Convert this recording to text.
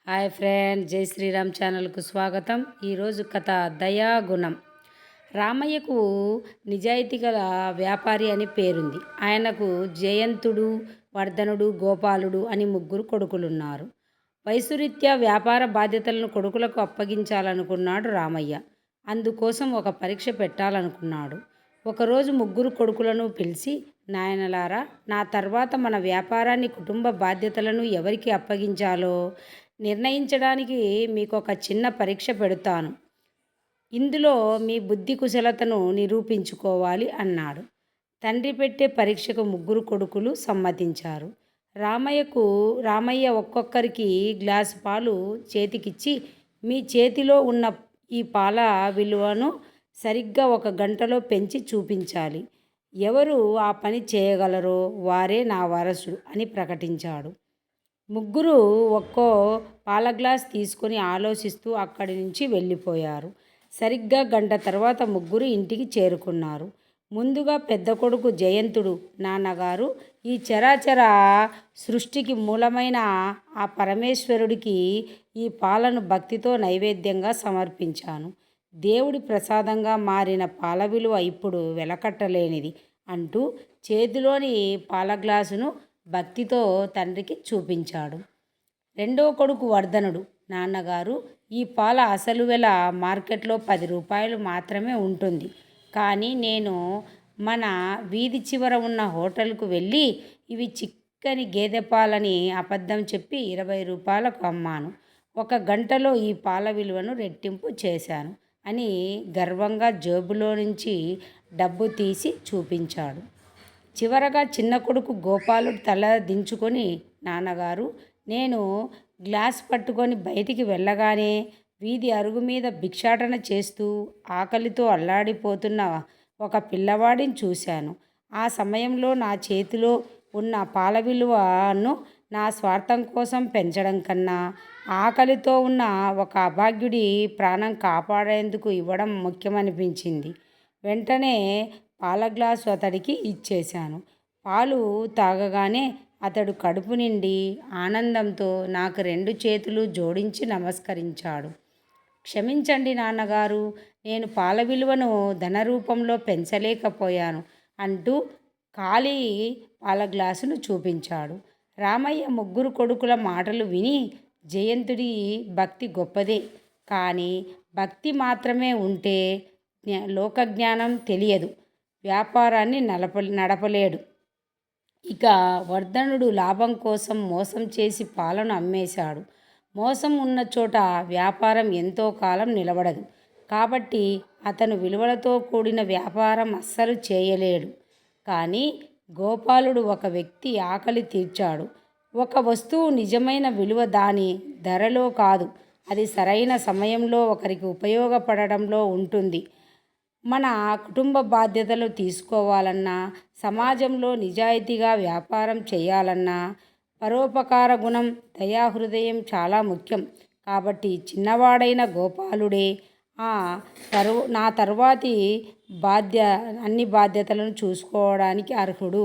Hi friend, జై శ్రీరామ్ ఛానల్కు స్వాగతం. ఈరోజు కథ దయాగుణం. రామయ్యకు నిజాయితీ గల వ్యాపారి అని పేరుంది. ఆయనకు జయంతుడు, వర్ధనుడు, గోపాలుడు అని ముగ్గురు కొడుకులున్నారు. వయసురీత్యా వ్యాపార బాధ్యతలను కొడుకులకు అప్పగించాలనుకున్నాడు రామయ్య. అందుకోసం ఒక పరీక్ష పెట్టాలనుకున్నాడు. ఒకరోజు ముగ్గురు కొడుకులను పిలిచి, నాయనలారా, నా తర్వాత మన వ్యాపారాన్ని, కుటుంబ బాధ్యతలను ఎవరికి అప్పగించాలో నిర్ణయించడానికి మీకు ఒక చిన్న పరీక్ష పెడతాను. ఇందులో మీ బుద్ధి కుశలతను నిరూపించుకోవాలి అన్నాడు. తండ్రి పెట్టే పరీక్షకు ముగ్గురు కొడుకులు సమ్మతించారు. రామయ్య ఒక్కొక్కరికి గ్లాసు పాలు చేతికిచ్చి, మీ చేతిలో ఉన్న ఈ పాల విలువను సరిగ్గా 1 గంటలో పెంచి చూపించాలి. ఎవరు ఆ పని చేయగలరో వారే నా వారసుడు అని ప్రకటించాడు. ముగ్గురు ఒక్కో పాల గ్లాస్ తీసుకొని ఆలోచిస్తూ అక్కడి నుంచి వెళ్ళిపోయారు. సరిగ్గా గంట తర్వాత ముగ్గురు ఇంటికి చేరుకున్నారు. ముందుగా పెద్ద కొడుకు జయంతుడు, నాన్నగారు, ఈ చరాచర సృష్టికి మూలమైన ఆ పరమేశ్వరుడికి ఈ పాలను భక్తితో నైవేద్యంగా సమర్పించాను. దేవుడి ప్రసాదంగా మారిన పాల విలువ ఇప్పుడు వెలకట్టలేనిది అంటూ చేతిలోని పాల గ్లాసును భక్తితో తండ్రికి చూపించాడు. రెండో కొడుకు వర్ధనుడు, నాన్నగారు, ఈ పాల అసలు వెల మార్కెట్లో 10 రూపాయలు మాత్రమే ఉంటుంది. కానీ నేను మన వీధి చివర ఉన్న హోటల్కు వెళ్ళి ఇవి చిక్కని గేదె పాలని అబద్ధం చెప్పి 20 రూపాయలకు అమ్మాను. 1 గంటలో ఈ పాల విలువను రెట్టింపు చేశాను అని గర్వంగా జేబులో నుంచి డబ్బు తీసి చూపించాడు. చివరగా చిన్న కొడుకు గోపాలుడు తల దించుకొని, నాన్నగారు, నేను గ్లాస్ పట్టుకొని బయటికి వెళ్ళగానే వీధి అరుగు మీద భిక్షాటన చేస్తూ ఆకలితో అల్లాడిపోతున్న ఒక పిల్లవాడిని చూశాను. ఆ సమయంలో నా చేతిలో ఉన్న పాల విలువను నా స్వార్థం కోసం పెంచడం కన్నా ఆకలితో ఉన్న ఒక అభాగ్యుడి ప్రాణం కాపాడేందుకు ఇవ్వడం ముఖ్యమనిపించింది. వెంటనే పాల గ్లాసు అతడికి ఇచ్చేశాను. పాలు తాగగానే అతడు కడుపు నిండి ఆనందంతో నాకు 2 చేతులు జోడించి నమస్కరించాడు. క్షమించండి నాన్నగారు, నేను పాల విలువను ధన రూపంలో పెంచలేకపోయాను అంటూ ఖాళీ పాల గ్లాసును చూపించాడు. రామయ్య ముగ్గురు కొడుకుల మాటలు విని, జయంతుడి భక్తి గొప్పదే, కానీ భక్తి మాత్రమే ఉంటే లోకజ్ఞానం తెలియదు, వ్యాపారాన్ని నడపలేడు. ఇక వర్ధనుడు లాభం కోసం మోసం చేసి పాలను అమ్మేశాడు. మోసం ఉన్న చోట వ్యాపారం ఎంతో కాలం నిలబడదు. కాబట్టి అతను విలువలతో కూడిన వ్యాపారం అస్సలు చేయలేడు. కానీ గోపాలుడు ఒక వ్యక్తి ఆకలి తీర్చాడు. ఒక వస్తువు నిజమైన విలువ దాని ధరలో కాదు, అది సరైన సమయంలో ఒకరికి ఉపయోగపడడంలో ఉంటుంది. మన కుటుంబ బాధ్యతలు తీసుకోవాలన్నా, సమాజంలో నిజాయితీగా వ్యాపారం చేయాలన్నా పరోపకార గుణం, దయాహృదయం చాలా ముఖ్యం. కాబట్టి చిన్నవాడైన గోపాలుడే నా తరువాతి అన్ని బాధ్యతలను చూసుకోవడానికి అర్హుడు